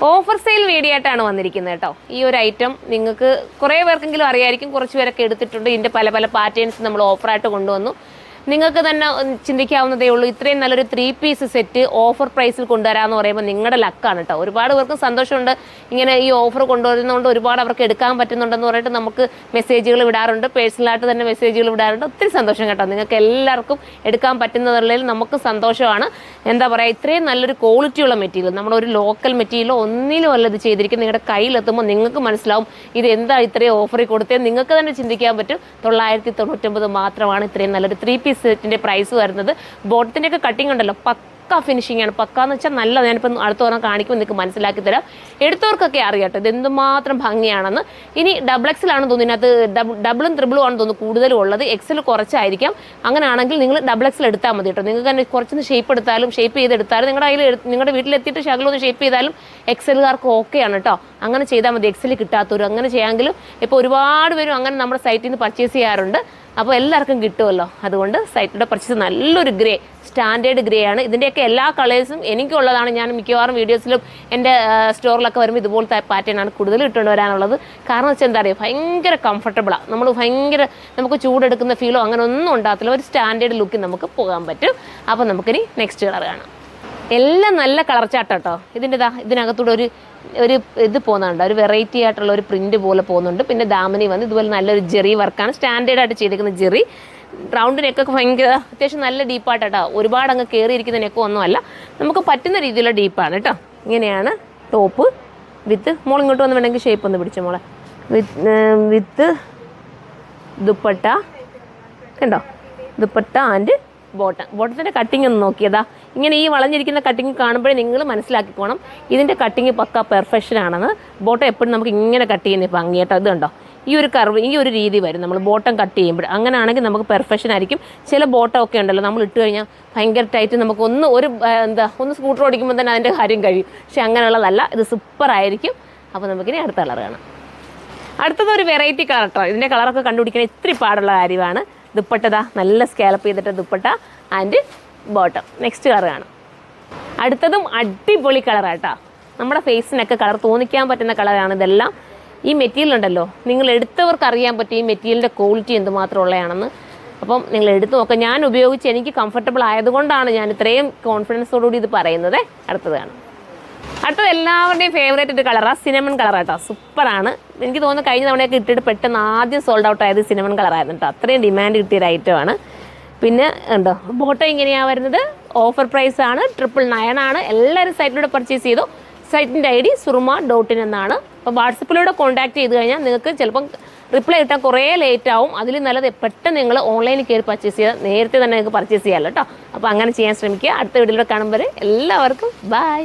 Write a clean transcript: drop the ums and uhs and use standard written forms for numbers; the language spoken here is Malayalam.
ഓഫർ സെയിൽ വീഡിയോ ആയിട്ടാണ് വന്നിരിക്കുന്നത് കേട്ടോ. ഈ ഒരു ഐറ്റം നിങ്ങൾക്ക് കുറേ പേർക്കെങ്കിലും അറിയായിരിക്കും, കുറച്ച് പേരൊക്കെ എടുത്തിട്ടുണ്ട്. ഇതിൻ്റെ പല പല പാറ്റേൺസ് നമ്മൾ ഓഫറായിട്ട് കൊണ്ടുവന്നു. നിങ്ങൾക്ക് തന്നെ ചിന്തിക്കാവുന്നതേ ഉള്ളൂ, ഇത്രയും നല്ലൊരു 3 പീസ് സെറ്റ് ഓഫർ പ്രൈസിൽ കൊണ്ടുവരാമെന്ന് പറയുമ്പോൾ നിങ്ങളുടെ ലക്കാണ് കേട്ടോ. ഒരുപാട് പേർക്ക് സന്തോഷമുണ്ട്, ഇങ്ങനെ ഈ ഓഫർ കൊണ്ടുവരുന്നതുകൊണ്ട് ഒരുപാട് അവർക്ക് എടുക്കാൻ പറ്റുന്നുണ്ടെന്ന് പറഞ്ഞിട്ട് നമുക്ക് മെസ്സേജുകൾ വിടാറുണ്ട്, പേഴ്സണലായിട്ട് തന്നെ മെസ്സേജുകൾ വിടാറുണ്ട്. ഒത്തിരി സന്തോഷം കേട്ടോ. നിങ്ങൾക്ക് എല്ലാവർക്കും എടുക്കാൻ പറ്റുന്നതിൽ നമുക്ക് സന്തോഷമാണ്. എന്താ പറയുക, ഇത്രയും നല്ലൊരു ക്വാളിറ്റിയുള്ള മെറ്റീരിയൽ, നമ്മളൊരു ലോക്കൽ മെറ്റീരിയലോ ഒന്നിലും അല്ല ഇത് ചെയ്തിരിക്കും. നിങ്ങളുടെ കയ്യിലെത്തുമ്പോൾ നിങ്ങൾക്ക് മനസ്സിലാവും ഇത് എന്താ ഇത്രയും ഓഫറിൽ കൊടുത്തത്. നിങ്ങൾക്ക് തന്നെ ചിന്തിക്കാൻ പറ്റും. 999 മാത്രമാണ് ഇത്രയും നല്ലൊരു 3 പീസ് സെറ്റിൻ്റെ പ്രൈസ് വരുന്നത്. ബോട്ടത്തിൻ്റെയൊക്കെ കട്ടിങ് ഉണ്ടല്ലോ, പക്ക ഫിനിഷിംഗ് ആണ്. പക്കാന്ന് വെച്ചാൽ നല്ല, ഞാനിപ്പോൾ അടുത്ത പറഞ്ഞാൽ കാണിക്കുമ്പോൾ നിങ്ങൾക്ക് മനസ്സിലാക്കി തരാം. എടുത്തവർക്കൊക്കെ അറിയാട്ടോ ഇത് എന്തുമാത്രം ഭംഗിയാണെന്ന്. ഇനി XXL ആണെന്ന് തോന്നുന്നു, ഇതിനകത്ത് ഡബിളും ത്രിബിളും ആണെന്ന് തോന്നുന്നു കൂടുതലും ഉള്ളത്. XL കുറച്ചായിരിക്കാം. അങ്ങനെയാണെങ്കിൽ നിങ്ങൾ XXL എടുത്താൽ മതി കേട്ടോ. നിങ്ങൾക്ക് തന്നെ കുറച്ചൊന്ന് ഷേപ്പ് എടുത്താലും ഷേപ്പ് ചെയ്തെടുത്താലും നിങ്ങളുടെ കയ്യിൽ നിങ്ങളുടെ വീട്ടിലെത്തിയിട്ട് ശകലമൊന്ന് ഷേപ്പ് ചെയ്താലും XL-കാർക്ക് ഓക്കെയാണ് കേട്ടോ. അങ്ങനെ ചെയ്താൽ മതി. XL കിട്ടാത്തവരും അങ്ങനെ ചെയ്യാമെങ്കിലും ഇപ്പോൾ ഒരുപാട് പേരും അങ്ങനെ നമ്മുടെ സൈറ്റിൽ നിന്ന് പർച്ചേസ് ചെയ്യാറുണ്ട്. അപ്പോൾ എല്ലാവർക്കും കിട്ടുമല്ലോ. അതുകൊണ്ട് സൈറ്റിലൂടെ പർച്ചേസ് നല്ലൊരു ഗ്രേ, സ്റ്റാൻഡേർഡ് ഗ്രേ ആണ്. ഇതിൻ്റെയൊക്കെ എല്ലാ കളേഴ്സും എനിക്കുള്ളതാണ്. ഞാൻ മിക്കവാറും വീഡിയോസിലും എൻ്റെ സ്റ്റോറിലൊക്കെ വരുമ്പോൾ ഇതുപോലത്തെ പാറ്റേൺ ആണ് കൂടുതൽ ഇട്ടുകൊണ്ട് വരാനുള്ളത്. കാരണം വെച്ചാൽ എന്താ പറയുക, ഭയങ്കര കംഫർട്ടബിളാണ്. നമ്മൾ നമുക്ക് ചൂടെടുക്കുന്ന ഫീലോ അങ്ങനെ ഒന്നും ഉണ്ടാകത്തില്ല. ഒരു സ്റ്റാൻഡേർഡ് ലുക്കിൽ നമുക്ക് പോകാൻ പറ്റും. അപ്പോൾ നമുക്കിനി നെക്സ്റ്റ് കളർ കാണാം. എല്ലാം നല്ല കളർ ചാർട്ട് കേട്ടോ. ഇതിനകത്തൂടെ ഒരു ഇത് പോകുന്നുണ്ട്, ഒരു വെറൈറ്റി ആയിട്ടുള്ള ഒരു പ്രിന്റ് പോലെ പോകുന്നുണ്ട്. പിന്നെ ദാമനി വന്ന് ഇതുപോലെ നല്ലൊരു ജെറി വർക്കാണ്, സ്റ്റാൻഡേർഡായിട്ട് ചെയ്തിരിക്കുന്ന ജെറി. റൗണ്ട് നെക്കൊക്കെ ഭയങ്കര അത്യാവശ്യം നല്ല ഡീപ്പായിട്ടോ. ഒരുപാട് അങ്ങ് കയറിയിരിക്കുന്ന നെക്കൊന്നും ഒന്നുമല്ല, നമുക്ക് പറ്റുന്ന രീതിയിലുള്ള ഡീപ്പാണ് കേട്ടോ. ഇങ്ങനെയാണ് ടോപ്പ് വിത്ത്. ഇങ്ങോട്ട് വന്ന് വേണമെങ്കിൽ ഷേപ്പ് ഒന്ന് പിടിച്ച മോളെ. വിത്ത് ദുപ്പട്ട കണ്ടോ, ദുപ്പട്ട ആൻഡ് ബോട്ടത്തിൻ്റെ കട്ടിങ് ഒന്ന് നോക്കിയതാ. ഇങ്ങനെ ഈ വളഞ്ഞിരിക്കുന്ന കട്ടിങ് കാണുമ്പോഴേ നിങ്ങൾ മനസ്സിലാക്കിക്കോണം ഇതിൻ്റെ കട്ടിങ് പക്ക പെർഫെക്ഷൻ ആണെന്ന്. ബോട്ടം എപ്പോഴും നമുക്ക് ഇങ്ങനെ കട്ട് ചെയ്യുന്ന ഭംഗി കേട്ടോ. ഇത് കണ്ടോ, ഈ ഒരു കർവ്, ഈ ഒരു രീതി വരും നമ്മൾ ബോട്ടം കട്ട് ചെയ്യുമ്പോൾ. അങ്ങനെ ആണെങ്കിൽ നമുക്ക് പെർഫെക്ഷൻ ആയിരിക്കും. ചില ബോട്ടം ഒക്കെ ഉണ്ടല്ലോ, നമ്മൾ ഇട്ട് കഴിഞ്ഞാൽ ഭയങ്കര ടൈറ്റ്, നമുക്ക് ഒന്ന് സ്കൂട്ടർ ഓടിക്കുമ്പോൾ തന്നെ അതിൻ്റെ കാര്യം കഴിയും. പക്ഷെ അങ്ങനെയുള്ളതല്ല, ഇത് സൂപ്പറായിരിക്കും. അപ്പോൾ നമുക്കിനി അടുത്ത കളർ കാണാം. അടുത്തത് ഒരു വെറൈറ്റി കളർ കേട്ടോ. ഇതിൻ്റെ കളറൊക്കെ കണ്ടുപിടിക്കാൻ ഇത്തിരി പാടുള്ള കാര്യമാണ്. ദുപ്പട്ടതാ നല്ല സ്കാലപ്പ് ചെയ്തിട്ട് dupatta and bottom. Next colour കാണാം. അടുത്തതും അടിപൊളി കളറാട്ടോ. നമ്മുടെ ഫേസിനൊക്കെ കളർ തോന്നിക്കാൻ പറ്റുന്ന കളറാണ് ഇതെല്ലാം. ഈ മെറ്റീരിയൽ ഉണ്ടല്ലോ, നിങ്ങൾ എടുത്തവർക്ക് അറിയാൻ പറ്റും ഈ മെറ്റീരിയലിൻ്റെ ക്വാളിറ്റി എന്തുമാത്രം ഉള്ളതാണെന്ന്. അപ്പം നിങ്ങൾ എടുത്ത് നോക്കാം. ഞാൻ ഉപയോഗിച്ച് എനിക്ക് കംഫർട്ടബിൾ ആയതുകൊണ്ടാണ് ഞാൻ ഇത്രയും കോൺഫിഡൻസോടുകൂടി ഇത് പറയുന്നത്. അടുത്തത് കാണാം. അടുത്തത് എല്ലാവരുടെയും ഫേവറേറ്റ് ഒരു കളറാണ്, സിനമൺ കളറാട്ടോ. സൂപ്പറാണ്. എനിക്ക് തോന്നുന്നു കഴിഞ്ഞ തവണയൊക്കെ ഇട്ടിട്ട് പെട്ടെന്ന് ആദ്യം സോൾഡ് ഔട്ട് ആയത് സിനമൺ കളറായിരുന്നു കേട്ടോ. അത്രയും ഡിമാൻഡ് കിട്ടിയൊരു ഐറ്റമാണ്. പിന്നെ ഉണ്ടോ, ബോട്ടം ഇങ്ങനെയാണ് വരുന്നത്. ഓഫർ പ്രൈസ് ആണ്, 999 ആണ്. എല്ലാവരും സൈറ്റിലൂടെ പർച്ചേസ് ചെയ്തു. സൈറ്റിൻ്റെ ID surma.in എന്നാണ്. അപ്പോൾ വാട്സപ്പിലൂടെ കോൺടാക്ട് ചെയ്ത് കഴിഞ്ഞാൽ നിങ്ങൾക്ക് ചിലപ്പം റിപ്ലൈ കിട്ടാൻ കുറേ ലേറ്റ് ആവും. അതിൽ നല്ലത് പെട്ടെന്ന് നിങ്ങൾ ഓൺലൈനിൽ കയറി പർച്ചേസ് ചെയ്യുക, നേരത്തെ തന്നെ നിങ്ങൾക്ക് പർച്ചേസ് ചെയ്യാമല്ലോ കേട്ടോ. അപ്പോൾ അങ്ങനെ ചെയ്യാൻ ശ്രമിക്കുക. അടുത്ത വീഡിയോയിലൂടെ കാണുമ്പോൾ എല്ലാവർക്കും ബൈ.